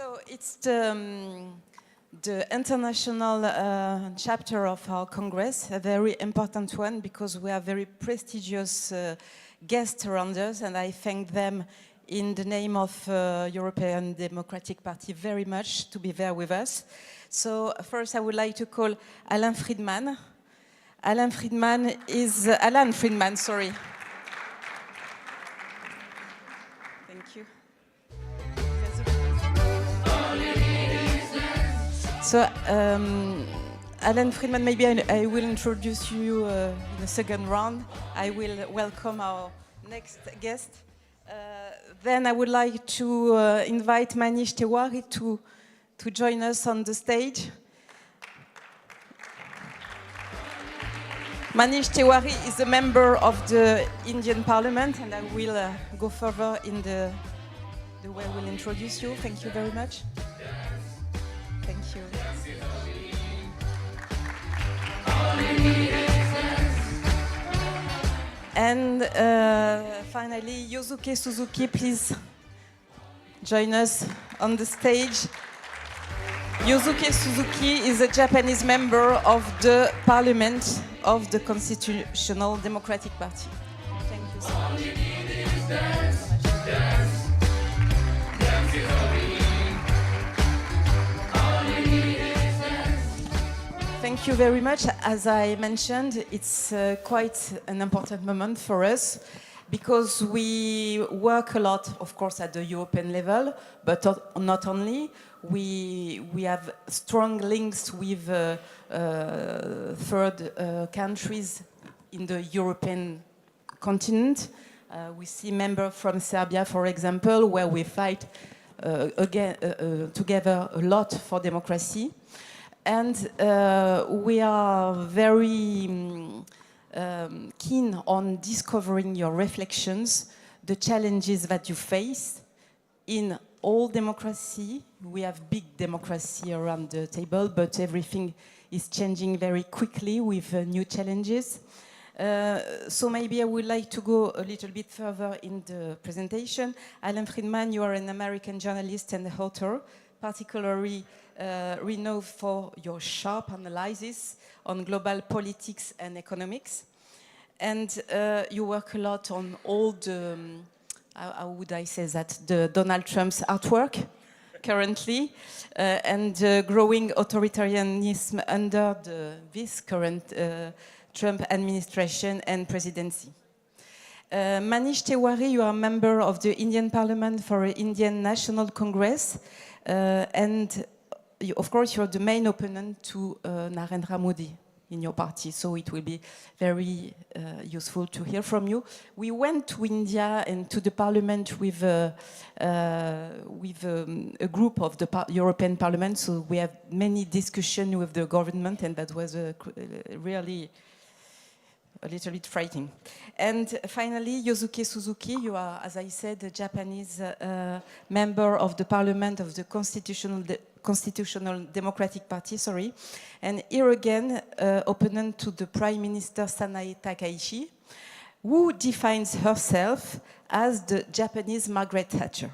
So it's the international chapter of our Congress, a very important one because we have very prestigious guests around us, and I thank them in the name of European Democratic Party very much to be there with us. So first I would like to call Alan Friedman. Alan Friedman, sorry. Thank you. So, Alan Friedman, maybe I will introduce you in the second round. I will welcome our next guest. Then I would like to invite Manish Tewari to join us on the stage. Manish Tewari is a member of the Indian Parliament, and I will go further in the way we'll introduce you. Thank you very much. Thank you. And finally, Yosuke Suzuki, please join us on the stage. Yosuke Suzuki is a Japanese member of the Parliament of the Constitutional Democratic Party. Thank you so much. Thank you very much. As I mentioned, it's quite an important moment for us because we work a lot, of course, at the European level, but not only. We have strong links with third countries in the European continent. We see members from Serbia, for example, where we fight together a lot for democracy. And we are very keen on discovering your reflections, the challenges that you face in all democracy. We have big democracy around the table, but everything is changing very quickly with new challenges. So maybe I would like to go a little bit further in the presentation. Alan Friedman, you are an American journalist and author, particularly renowned for your sharp analysis on global politics and economics. And you work a lot on all the, how would I say that, the Donald Trump's artwork currently, and growing authoritarianism under this current Trump administration and presidency. Manish Tewari, you are a member of the Indian Parliament for Indian National Congress, and of course, you're the main opponent to Narendra Modi in your party, so it will be very useful to hear from you. We went to India and to the parliament with a group of the European Parliament, so we have many discussions with the government, and that was really a little bit frightening. And finally, Yosuke Suzuki, you are, as I said, a Japanese member of the Parliament of the Constitutional Democratic Party, sorry. And here again, opponent to the Prime Minister Sanae Takaichi, who defines herself as the Japanese Margaret Thatcher,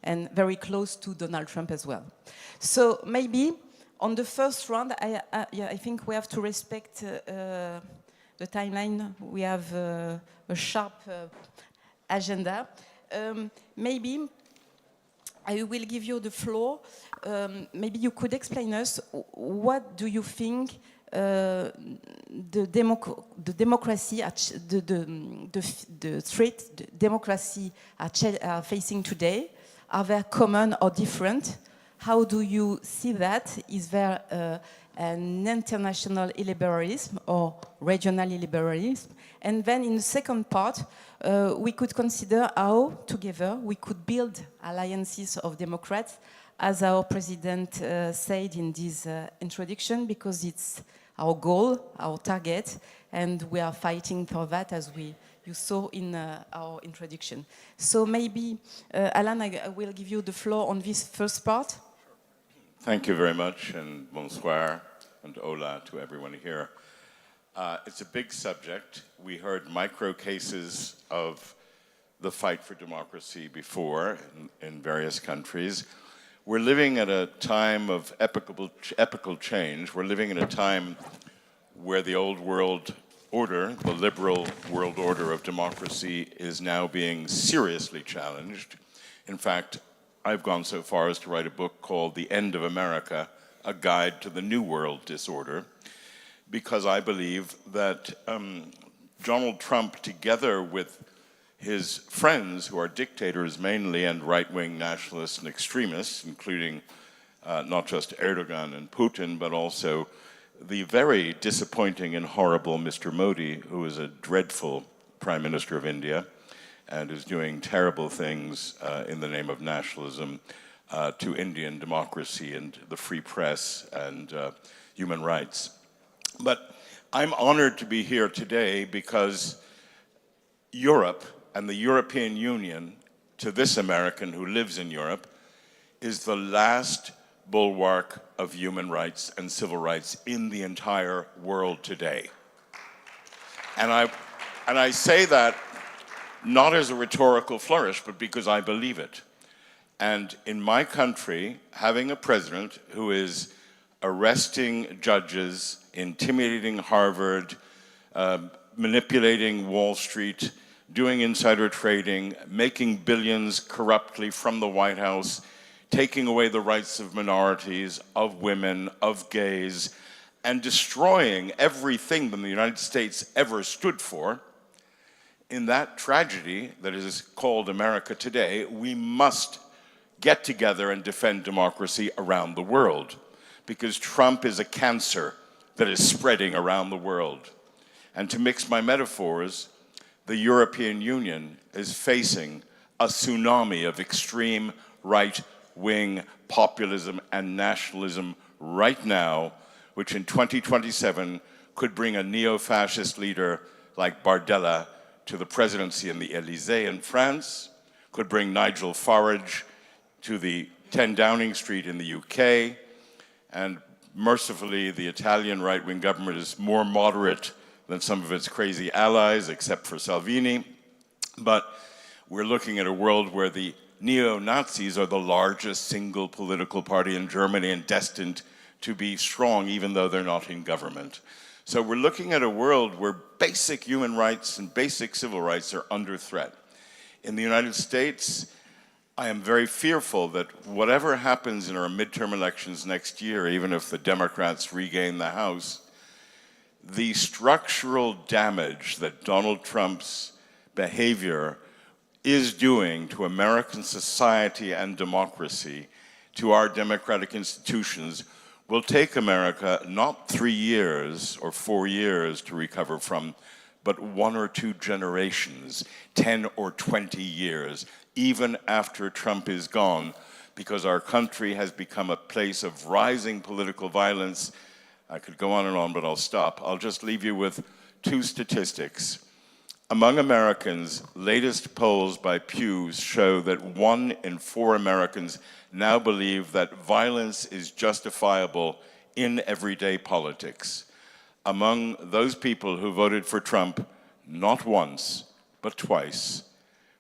and very close to Donald Trump as well. So maybe on the first round, I think we have to respect the timeline. We have a sharp agenda. Maybe I will give you the floor. Maybe you could explain us what do you think the democracy, the threat the democracy are facing today? Are they common or different? How do you see that? Is there an international illiberalism or regional illiberalism? And then in the second part, we could consider how, together, we could build alliances of democrats, as our president said in this introduction, because it's our goal, our target, and we are fighting for that, as you saw in our introduction. So maybe, Alan, I will give you the floor on this first part. Thank you very much, and bonsoir, and hola to everyone here. It's a big subject. We heard micro cases of the fight for democracy before in various countries. we're living at a time of epical change. We're living in a time where the old world order, the liberal world order of democracy, is now being seriously challenged. In fact, I've gone so far as to write a book called The End of America, A Guide to the New World Disorder, because I believe that Donald Trump, together with his friends, who are dictators mainly and right-wing nationalists and extremists, including not just Erdogan and Putin, but also the very disappointing and horrible Mr. Modi, who is a dreadful Prime Minister of India and is doing terrible things in the name of nationalism to Indian democracy and the free press and human rights. But I'm honored to be here today because Europe and the European Union, to this American who lives in Europe, is the last bulwark of human rights and civil rights in the entire world today. And I say that not as a rhetorical flourish, but because I believe it. And in my country, having a president who is arresting judges, intimidating Harvard, manipulating Wall Street, doing insider trading, making billions corruptly from the White House, taking away the rights of minorities, of women, of gays, and destroying everything that the United States ever stood for, in that tragedy that is called America today, we must get together and defend democracy around the world, because Trump is a cancer that is spreading around the world. And to mix my metaphors, the European Union is facing a tsunami of extreme right-wing populism and nationalism right now, which in 2027 could bring a neo-fascist leader like Bardella to the presidency in the Élysée in France, could bring Nigel Farage to the 10 Downing Street in the UK, and mercifully the Italian right-wing government is more moderate than some of its crazy allies, except for Salvini. But we're looking at a world where the neo-Nazis are the largest single political party in Germany and destined to be strong even though they're not in government. So we're looking at a world where basic human rights and basic civil rights are under threat. In the United States, I am very fearful that whatever happens in our midterm elections next year, even if the Democrats regain the House, the structural damage that Donald Trump's behavior is doing to American society and democracy, to our democratic institutions, will take America not 3 years or 4 years to recover from, but 1 or 2 generations, 10 or 20 years, even after Trump is gone, because our country has become a place of rising political violence. I could go on, but I'll stop. I'll just leave you with 2 statistics. Among Americans, latest polls by Pew show that 1 in 4 Americans now believe that violence is justifiable in everyday politics. Among those people who voted for Trump, not once, but twice,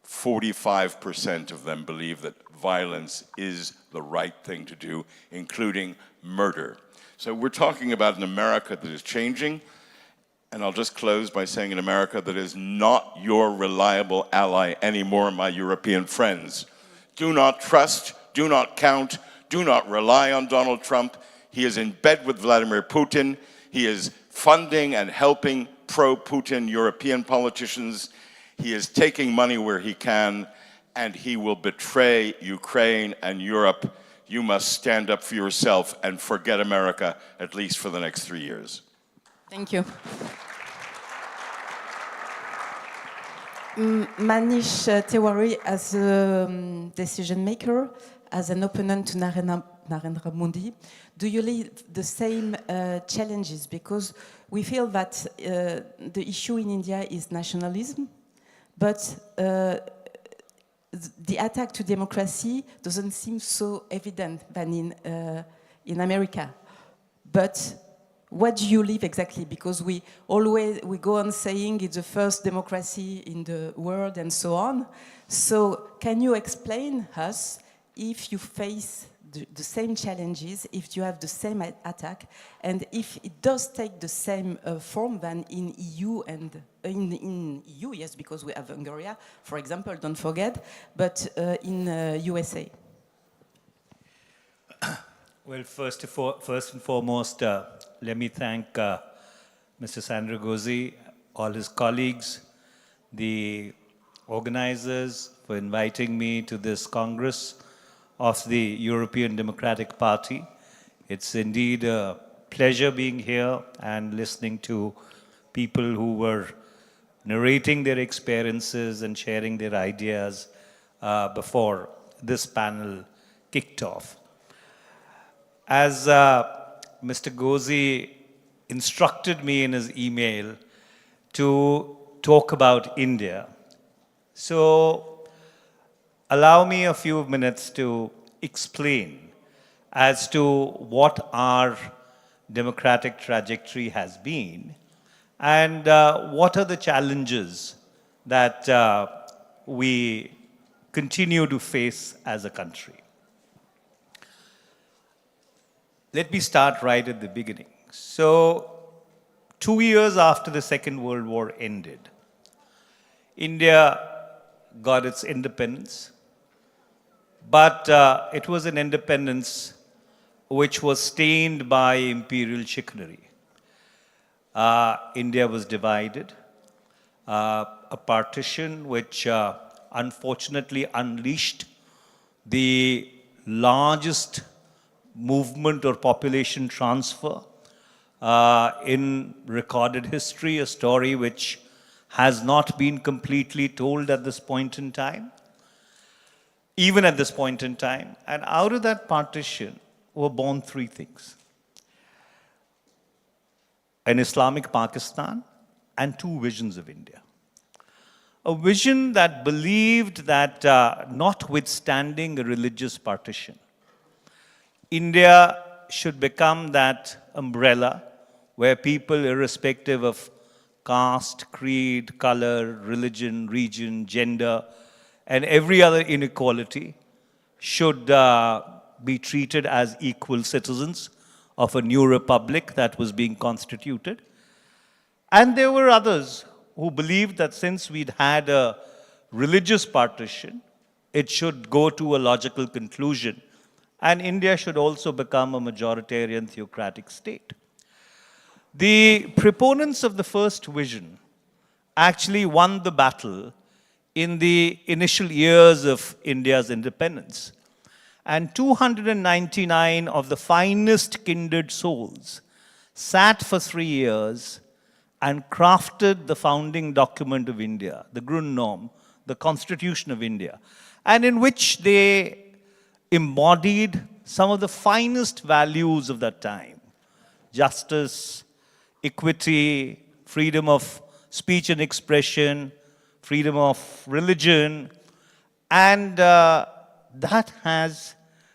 45% of them believe that violence is the right thing to do, including murder. So we're talking about an America that is changing, and I'll just close by saying an America that is not your reliable ally anymore, my European friends. Do not trust, do not count, do not rely on Donald Trump. He is in bed with Vladimir Putin. He is funding and helping pro-Putin European politicians. He is taking money where he can, and he will betray Ukraine and Europe. You must stand up for yourself and forget America, at least for the next 3 years. Thank you. Manish Tewari, as a decision maker, as an opponent to Narendra Modi, do you leave the same challenges? Because we feel that the issue in India is nationalism, but the attack to democracy doesn't seem so evident than in America. But what do you live exactly? Because we go on saying it's the first democracy in the world and so on. So can you explain us if you face the same challenges if you have the same attack, and if it does take the same form than in EU and in EU, yes, because we have Hungary, for example, don't forget, but in USA. Well, first and foremost, let me thank Mr. Sandragosi, all his colleagues, the organizers for inviting me to this Congress of the European Democratic Party. It's indeed a pleasure being here and listening to people who were narrating their experiences and sharing their ideas before this panel kicked off. As Mr. Gozi instructed me in his email to talk about India, so allow me a few minutes to explain as to what our democratic trajectory has been and what are the challenges that we continue to face as a country. Let me start right at the beginning. So, 2 years after the Second World War ended, India got its independence, but it was an independence which was stained by imperial chicanery. India was divided, a partition which unfortunately unleashed the largest movement or population transfer in recorded history, a story which has not been completely told at this point in time, even at this point in time. And out of that partition were born three things: an Islamic Pakistan and two visions of India. A vision that believed that notwithstanding a religious partition, India should become that umbrella where people, irrespective of caste, creed, color, religion, region, gender, and every other inequality, should be treated as equal citizens of a new republic that was being constituted. And there were others who believed that since we'd had a religious partition, it should go to a logical conclusion, and India should also become a majoritarian theocratic state. The proponents of the first vision actually won the battle in the initial years of India's independence. And 299 of the finest kindred souls sat for 3 years and crafted the founding document of India, the Grundnorm, the Constitution of India, and in which they embodied some of the finest values of that time: justice, equity, freedom of speech and expression, freedom of religion, and that has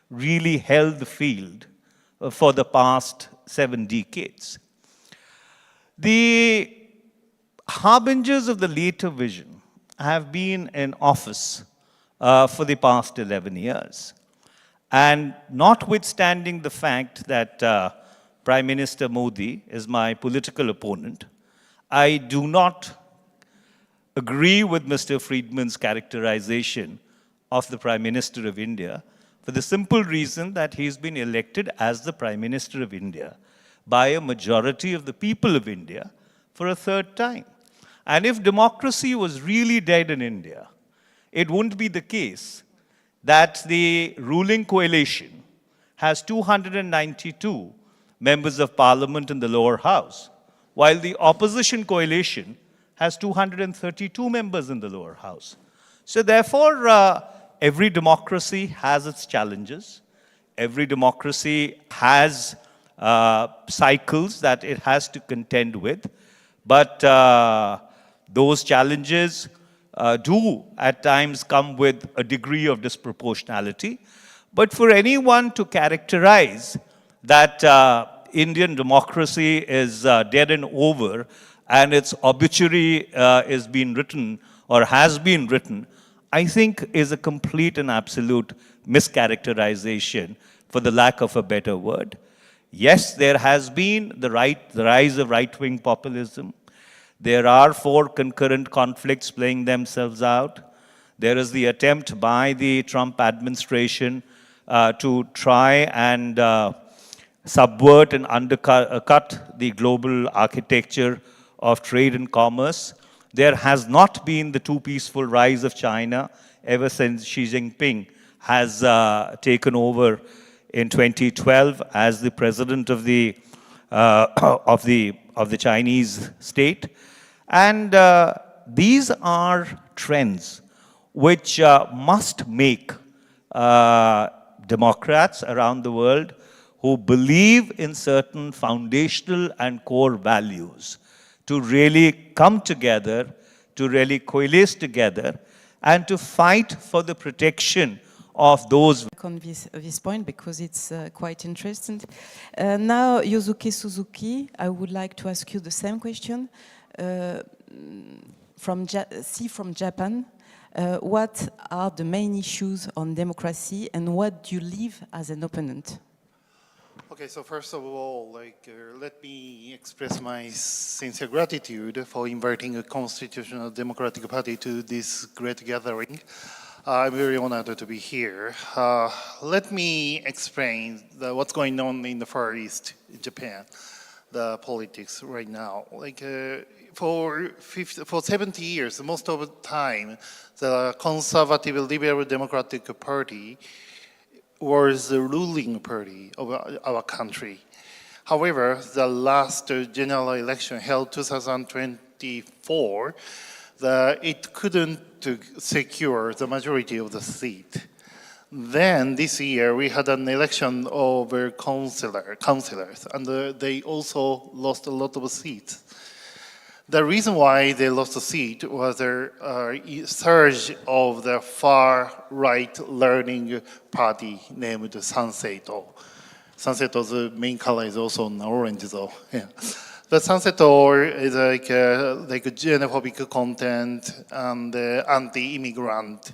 really held the field for the past 7 decades. The harbingers of the later vision have been in office for the past 11 years. And notwithstanding the fact that Prime Minister Modi is my political opponent, I do not agree with Mr. Friedman's characterization of the Prime Minister of India for the simple reason that he's been elected as the Prime Minister of India by a majority of the people of India for a third time. And if democracy was really dead in India, it wouldn't be the case that the ruling coalition has 292 members of parliament in the lower house, while the opposition coalition has 232 members in the lower house. So therefore, every democracy has its challenges. Every democracy has cycles that it has to contend with. But those challenges do at times come with a degree of disproportionality. But for anyone to characterize that Indian democracy is dead and over and its obituary is being written or has been written, I think is a complete and absolute mischaracterization for the lack of a better word. Yes, there has been the rise of right-wing populism. There are 4 concurrent conflicts playing themselves out. There is the attempt by the Trump administration to try and subvert and undercut the global architecture of trade and commerce. There has not been the too peaceful rise of China ever since Xi Jinping has taken over in 2012 as the president of the Chinese state. And these are trends which must make democrats around the world who believe in certain foundational and core values to really come together, to really coalesce together, and to fight for the protection of those. On this point, because it's quite interesting. Now, Yosuke Suzuki, I would like to ask you the same question. From Japan, what are the main issues on democracy, and what do you leave as an opponent? Okay, so first of all, let me express my sincere gratitude for inviting a Constitutional Democratic Party to this great gathering. I'm very honored to be here. Let me explain what's going on in the Far East, Japan, the politics right now. For 70 years, most of the time, the conservative liberal democratic party was the ruling party of our country. However, the last general election held 2024, it couldn't secure the majority of the seat. Then this year we had an election of councillors, and they also lost a lot of seats. The reason why they lost a seat was a surge of the far-right learning party named Sanseito. Sanseito's main color is also an orange, though. Yeah. But Sanseito is like xenophobic content and anti-immigrant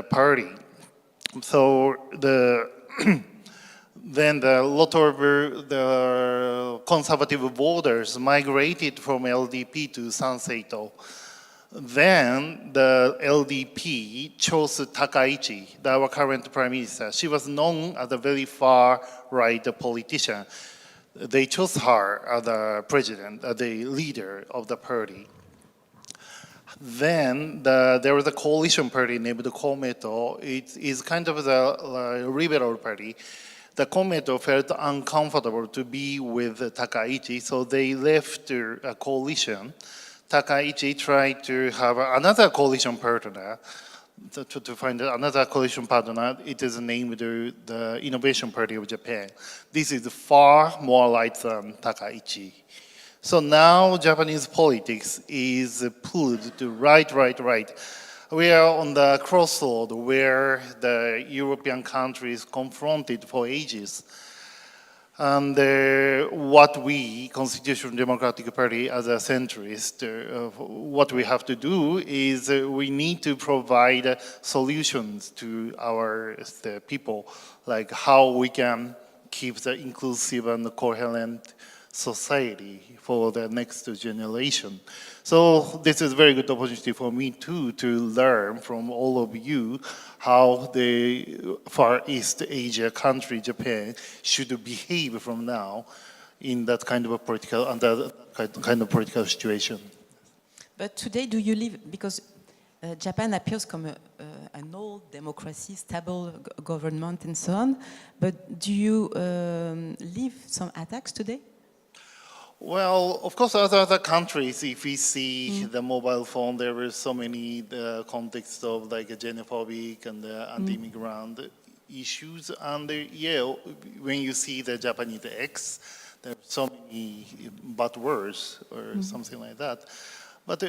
party. So then a lot of the conservative voters migrated from LDP to Sanseito. Then the LDP chose Takaichi, our current prime minister. She was known as a very far-right politician. They chose her as the president, the leader of the party. Then there was a coalition party named Komeito. It is kind of the liberal party. The Komeito felt uncomfortable to be with Takaichi, so they left a coalition. Takaichi tried to have another coalition partner, to find another coalition partner. It is named the Innovation Party of Japan. This is far more right than Takaichi. So now Japanese politics is pulled to right. We are on the crossroad where the European countries confronted for ages. And what we, Constitutional Democratic Party, as a centrist, what we have to do is we need to provide solutions to the people, like how we can keep the inclusive and coherent society for the next generation. So this is a very good opportunity for me too to learn from all of you how the Far East Asia country, Japan, should behave from now in that kind of a political, under that kind of political situation. But today, do you live, because Japan appears comme an old democracy, stable government and so on, but do you live some attacks today? Well, of course, other countries, if we see the mobile phone, there were so many contexts of like a xenophobic and anti-immigrant issues. And when you see the Japanese X, there are so many bad words or something like that. But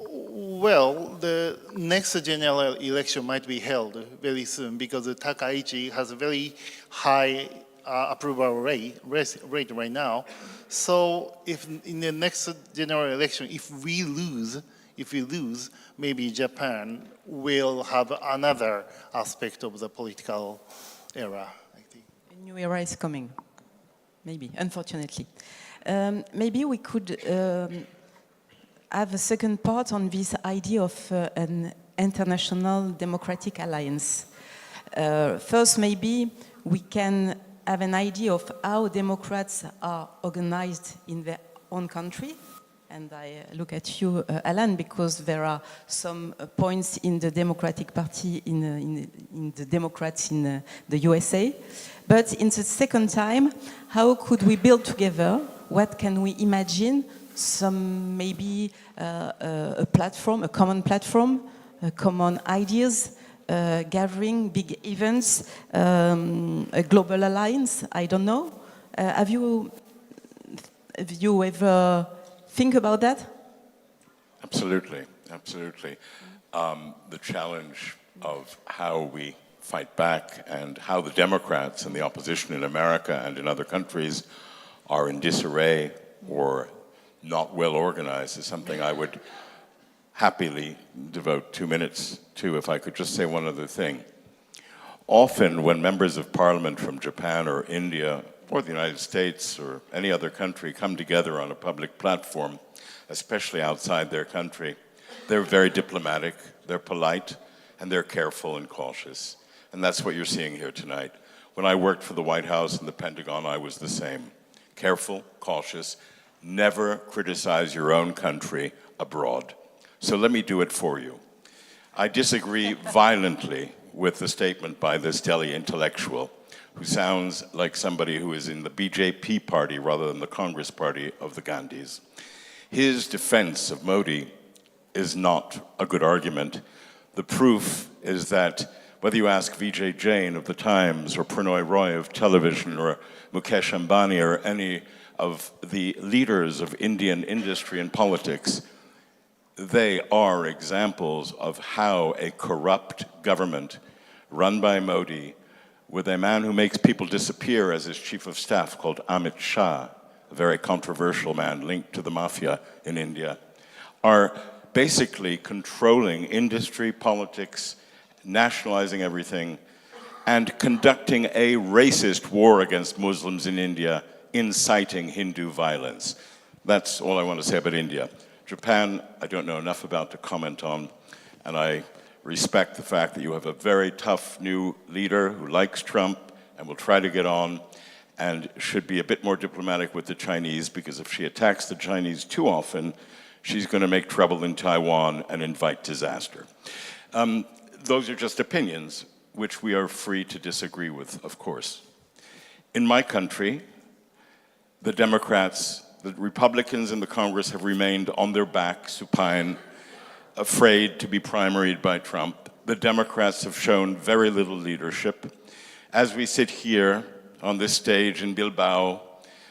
well, the next general election might be held very soon because Takaichi has a very high approval rate right now. So if in the next general election, if we lose, maybe Japan will have another aspect of the political era. New era is coming, maybe, unfortunately. Maybe we could have a second part on this idea of an international democratic alliance. First, maybe we can have an idea of how Democrats are organized in their own country. And I look at you, Alan, because there are some points in the Democratic Party, in the Democrats in the USA. But in the second time, how could we build together? What can we imagine? Some maybe a platform, a common platform, common ideas, gathering, big events, a global alliance, I don't know. Have you ever think about that? Absolutely, absolutely. The challenge of how we fight back and how the Democrats and the opposition in America and in other countries are in disarray or not well organized is something I would happily devote 2 minutes to if I could just say one other thing. Often when members of parliament from Japan or India or the United States or any other country come together on a public platform, especially outside their country, they're very diplomatic, they're polite, and they're careful and cautious. And that's what you're seeing here tonight. When I worked for the White House and the Pentagon, I was the same. Careful, cautious, never criticize your own country abroad. So let me do it for you. I disagree violently with the statement by this Delhi intellectual who sounds like somebody who is in the BJP party rather than the Congress party of the Gandhis. His defense of Modi is not a good argument. The proof is that whether you ask Vijay Jain of the Times or Prannoy Roy of television or Mukesh Ambani or any of the leaders of Indian industry and politics, they are examples of how a corrupt government run by Modi with a man who makes people disappear as his chief of staff called Amit Shah, a very controversial man linked to the mafia in India, are basically controlling industry, politics, nationalizing everything, and conducting a racist war against Muslims in India, inciting Hindu violence. That's all I want to say about India. Japan, I don't know enough about to comment on, and I respect the fact that you have a very tough new leader who likes Trump and will try to get on and should be a bit more diplomatic with the Chinese, because if she attacks the Chinese too often, she's going to make trouble in Taiwan and invite disaster. Those are just opinions, which we are free to disagree with, of course. In my country, the Democrats, the Republicans in the Congress have remained on their back, supine, afraid to be primaried by Trump. The Democrats have shown very little leadership. As we sit here on this stage in Bilbao,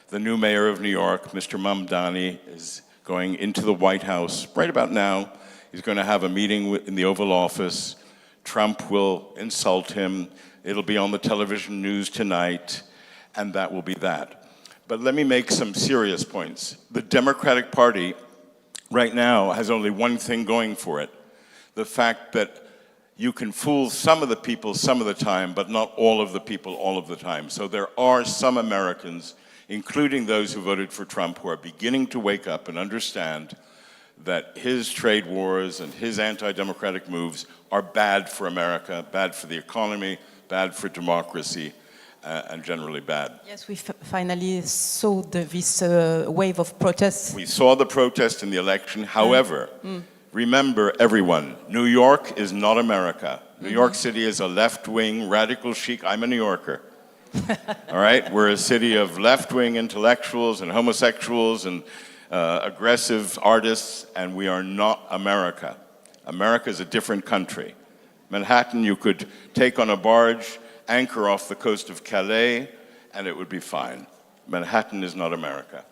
the new mayor of New York, Mr. Mamdani, is going into the White House right about now. He's going to have a meeting in the Oval Office. Trump will insult him. It'll be on the television news tonight, and that will be that. But let me make some serious points. The Democratic Party right now has only one thing going for it: the fact that you can fool some of the people some of the time, but not all of the people all of the time. So there are some Americans, including those who voted for Trump, who are beginning to wake up and understand that his trade wars and his anti-democratic moves are bad for America, bad for the economy, bad for democracy, and generally bad. Yes, we finally saw this wave of protests. We saw the protest in the election. However, remember, everyone, New York is not America. New York City is a left-wing, radical chic. I'm a New Yorker. All right? We're a city of left-wing intellectuals and homosexuals and aggressive artists, and we are not America. America is a different country. Manhattan, you could take on a barge, anchor off the coast of Calais, and it would be fine. Manhattan is not America.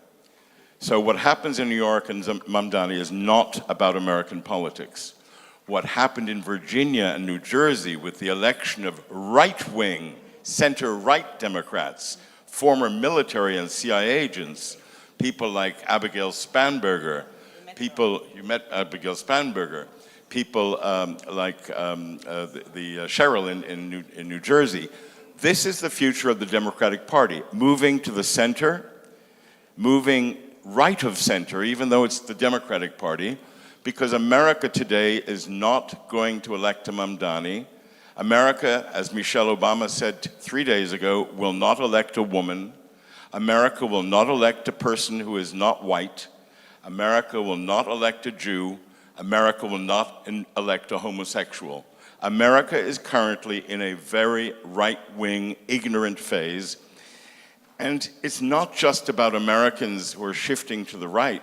So what happens in New York and Mamdani is not about American politics. What happened in Virginia and New Jersey with the election of right-wing, center-right Democrats, former military and CIA agents, people like Abigail Spanberger, you met Abigail Spanberger, people like the Cheryl in New Jersey, This is the future of the Democratic Party, moving to the center, moving right of center, even though it's the Democratic Party, because America today is not going to elect a Mamdani. America, as Michelle Obama said 3 days ago, will not elect a woman. America will not elect a person who is not white. America will not elect a Jew. America will not elect a homosexual. America is currently in a very right-wing, ignorant phase. And it's not just about Americans who are shifting to the right.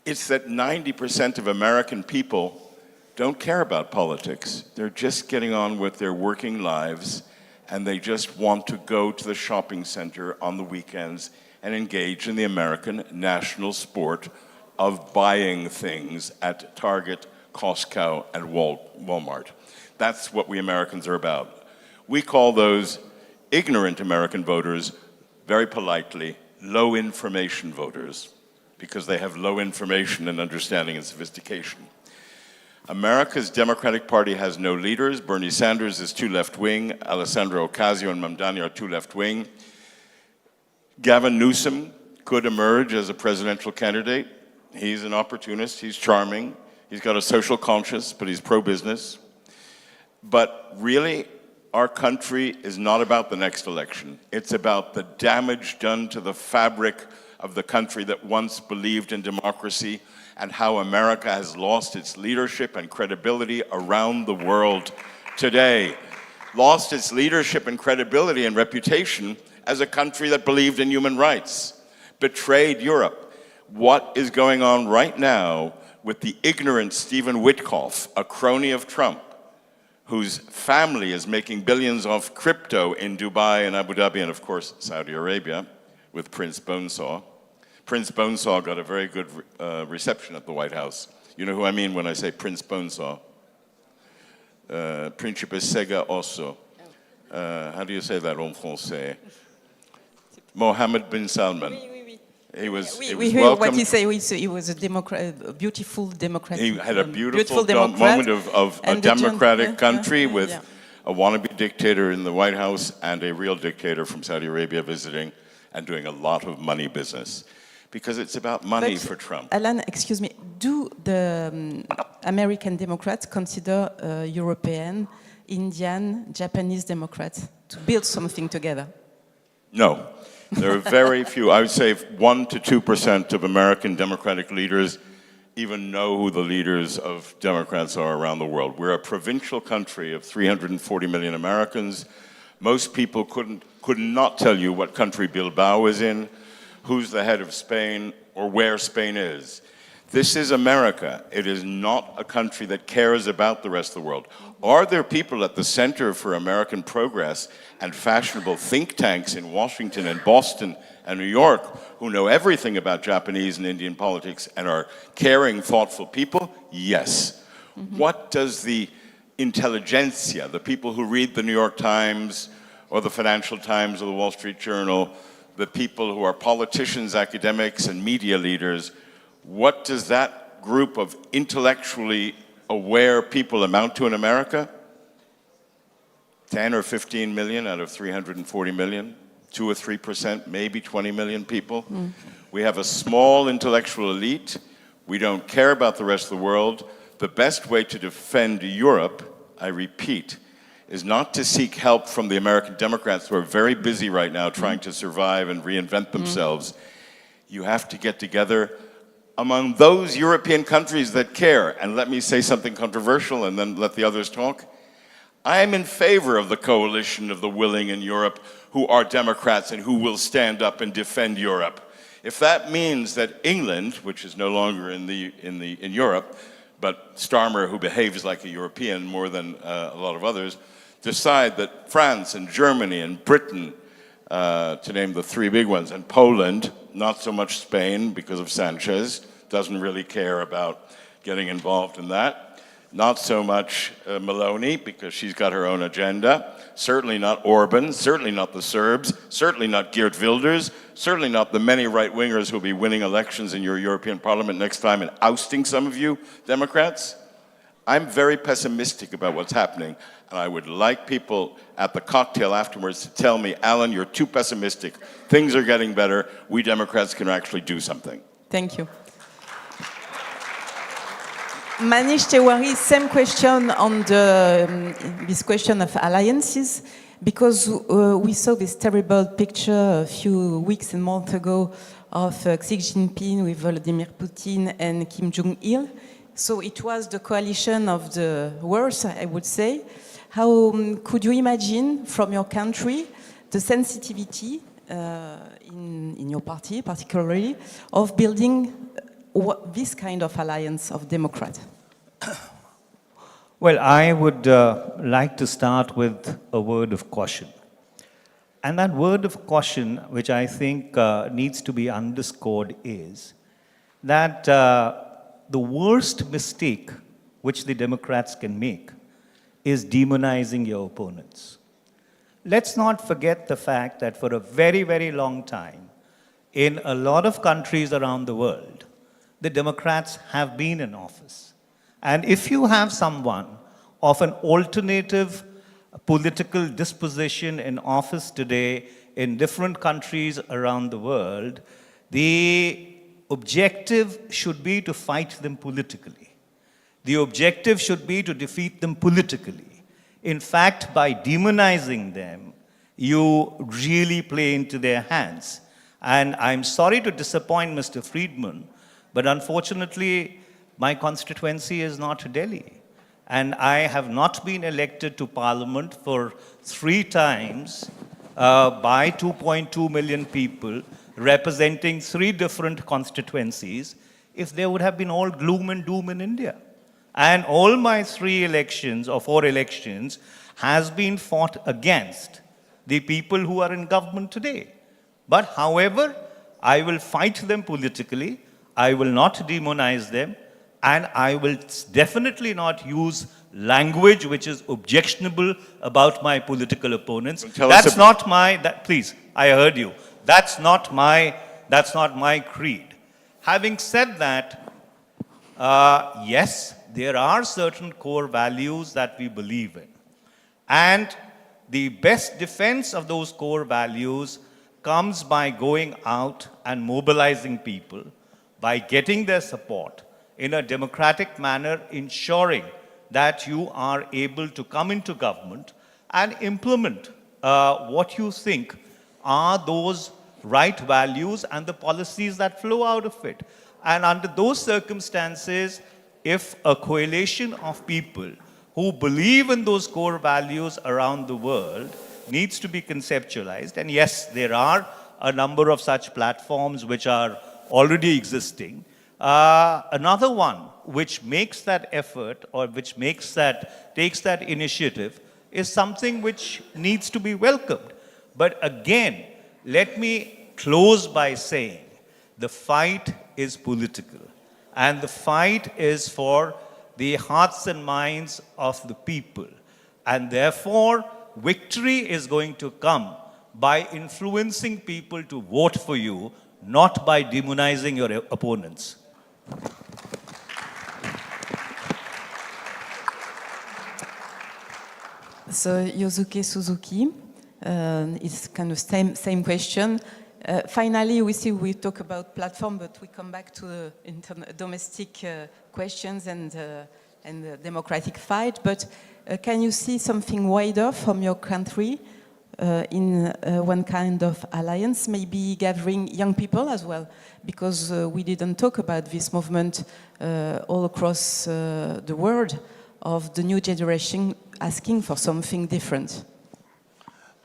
It's that 90% of American people don't care about politics. They're just getting on with their working lives, and they just want to go to the shopping center on the weekends and engage in the American national sport of buying things at Target, Costco, and Walmart. That's what we Americans are about. We call those ignorant American voters, very politely, low information voters, because they have low information and understanding and sophistication. America's Democratic Party has no leaders. Bernie Sanders is too left-wing. Alessandro Ocasio and Mamdani are too left-wing. Gavin Newsom could emerge as a presidential candidate. He's an opportunist. He's charming. He's got a social conscience, but he's pro-business. But really, our country is not about the next election. It's about the damage done to the fabric of the country that once believed in democracy, and how America has lost its leadership and credibility around the world today. Lost its leadership and credibility and reputation as a country that believed in human rights. Betrayed Europe. What is going on right now with the ignorant Stephen Witkoff, a crony of Trump, whose family is making billions off crypto in Dubai and Abu Dhabi and, of course, Saudi Arabia, with Prince Bonesaw. Prince Bonesaw got a very good reception at the White House. You know who I mean when I say Prince Bonesaw? Principe Sega Osso. How do you say that en français? Mohammed bin Salman. Oui, oui, oui. He was We heard what he said. He was a beautiful democrat. He had a beautiful democrat, moment of a and democratic country with yeah. a wannabe dictator in the White House and a real dictator from Saudi Arabia visiting and doing a lot of money business. Because it's about money But, for Trump. Alan, excuse me, do the American Democrats consider European, Indian, Japanese Democrats to build something together? No. There are very few, I would say 1 to 2% of American Democratic leaders even know who the leaders of Democrats are around the world. We're a provincial country of 340 million Americans. Most people could not tell you what country Bilbao is in, who's the head of Spain, or where Spain is. This is America. It is not a country that cares about the rest of the world. Are there people at the Center for American Progress and fashionable think tanks in Washington and Boston and New York who know everything about Japanese and Indian politics and are caring, thoughtful people? Yes. Mm-hmm. What does the intelligentsia, the people who read the New York Times or the Financial Times or the Wall Street Journal, the people who are politicians, academics, and media leaders, what does that group of intellectually aware people amount to in America? 10 or 15 million out of 340 million, 2 or 3%, maybe 20 million people. Mm. We have a small intellectual elite. We don't care about the rest of the world. The best way to defend Europe, I repeat, is not to seek help from the American Democrats who are very busy right now trying to survive and reinvent themselves. You have to get together among those European countries that care. And let me say something controversial and then let the others talk. I am in favor of the coalition of the willing in Europe who are Democrats and who will stand up and defend Europe. If that means that England, which is no longer in Europe, but Starmer, who behaves like a European more than a lot of others, decide that France and Germany and Britain, to name the three big ones, and Poland, not so much Spain because of Sanchez, doesn't really care about getting involved in that. Not so much Meloni because she's got her own agenda. Certainly not Orban, certainly not the Serbs, certainly not Geert Wilders, certainly not the many right-wingers who will be winning elections in your European Parliament next time and ousting some of you Democrats. I'm very pessimistic about what's happening, and I would like people at the cocktail afterwards to tell me, Alan, you're too pessimistic. Things are getting better. We Democrats can actually do something. Thank you. Manish Tewari, same question on this question of alliances, because we saw this terrible picture a few weeks and months ago of Xi Jinping with Vladimir Putin and Kim Jong-il. So it was the coalition of the worst, I would say. How could you imagine from your country the sensitivity in your party, particularly, of building this kind of alliance of Democrats? Well, I would like to start with a word of caution. And that word of caution, which I think needs to be underscored, is that the worst mistake which the Democrats can make is demonizing your opponents. Let's not forget the fact that for a very, very long time, in a lot of countries around the world, the Democrats have been in office. And if you have someone of an alternative political disposition in office today in different countries around the world, the objective should be to fight them politically. The objective should be to defeat them politically. In fact, by demonizing them, you really play into their hands. And I'm sorry to disappoint Mr. Friedman, but unfortunately, my constituency is not Delhi. And I have not been elected to parliament for 3 times by 2.2 million people, representing 3 different constituencies, if there would have been all gloom and doom in India. And all my 3 elections, or 4 elections, has been fought against the people who are in government today. But however, I will fight them politically, I will not demonize them, and I will definitely not use language which is objectionable about my political opponents. That's not my, please, I heard you. That's not my creed. Having said that, yes, there are certain core values that we believe in. And the best defense of those core values comes by going out and mobilizing people, by getting their support in a democratic manner, ensuring that you are able to come into government and implement what you think are those right values and the policies that flow out of it. And under those circumstances, if a coalition of people who believe in those core values around the world needs to be conceptualized, and yes, there are a number of such platforms which are already existing. Another one which makes that effort, or which takes that initiative, is something which needs to be welcomed. But again, let me close by saying the fight is political, and the fight is for the hearts and minds of the people. And therefore, victory is going to come by influencing people to vote for you, not by demonizing your opponents. So Yosuke Suzuki, it's kind of same question. Finally, we talk about platform, but we come back to the domestic questions and the democratic fight. But can you see something wider from your country in one kind of alliance, maybe gathering young people as well? Because we didn't talk about this movement all across the world of the new generation asking for something different.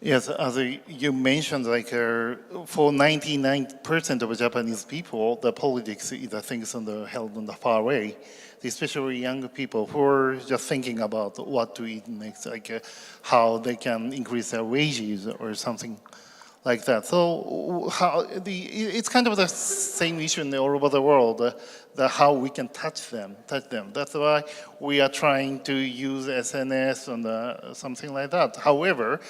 Yes, as you mentioned, like for 99% of Japanese people, the politics is things held on the far away, especially young people who are just thinking about what to eat next, like how they can increase their wages or something like that. So it's kind of the same issue all over the world, how we can touch them. That's why we are trying to use SNS and something like that. However,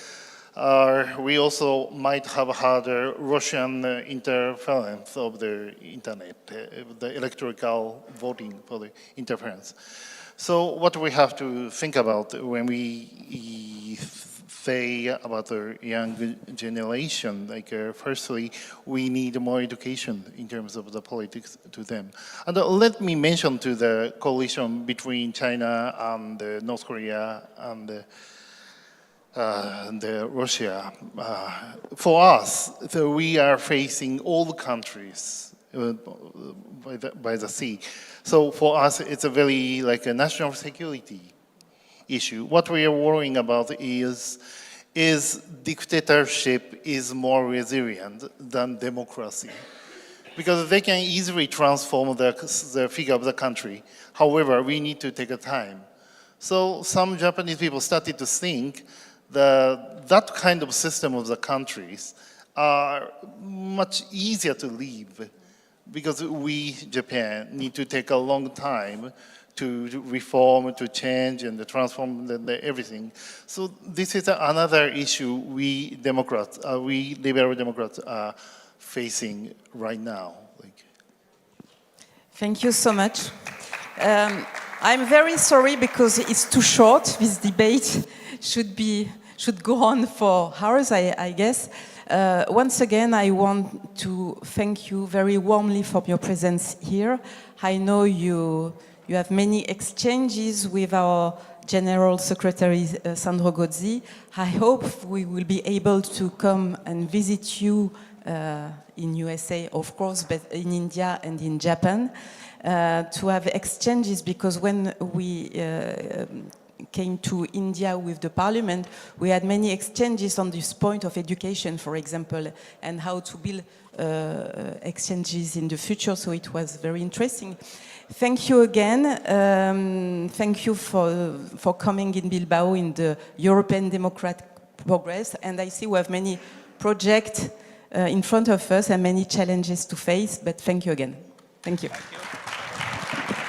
we also might have had Russian interference of the internet, the electoral voting for the interference. So what we have to think about when we say about the young generation, like firstly, we need more education in terms of the politics to them. And let me mention to the coalition between China and North Korea and Russia. For us, so we are facing all the countries by the sea. So for us, it's a very like a national security issue. What we are worrying about is dictatorship is more resilient than democracy, because they can easily transform the figure of the country. However, we need to take a time. So some Japanese people started to think that kind of system of the countries are much easier to leave, because we, Japan, need to take a long time to reform, to change, and to transform everything. So this is another issue we Democrats, we liberal Democrats are facing right now. Thank you so much. I'm very sorry because it's too short. This debate should go on for hours, I guess. Once again, I want to thank you very warmly for your presence here. I know you have many exchanges with our General Secretary, Sandro Gozzi. I hope we will be able to come and visit you in USA, of course, but in India and in Japan, to have exchanges, because when we came to India with the parliament, we had many exchanges on this point of education, for example, and how to build exchanges in the future, so it was very interesting. Thank you again. Thank you for coming in Bilbao in the European Democratic Progress, and I see we have many projects in front of us and many challenges to face, but thank you again. Thank you. Thank you.